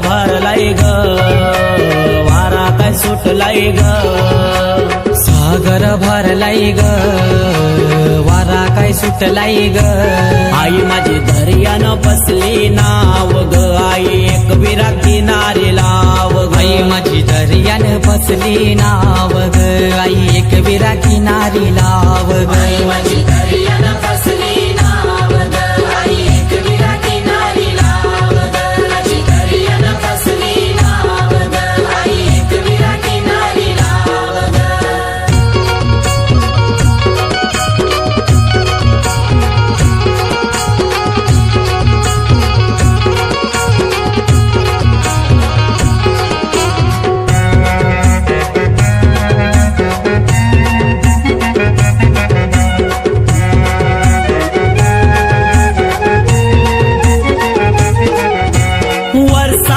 भरलाय ग वारा काय सुटलाय ग सागर भरलाय ग वारा काय सुटलाय ग आई माझी दर्यानं बसली नाव ग आई एक विरा किनारी लाव ग आई माझी दर्यानं बसली नाव ग आई एक विरा किनारी लाव ग आई माझी दर्या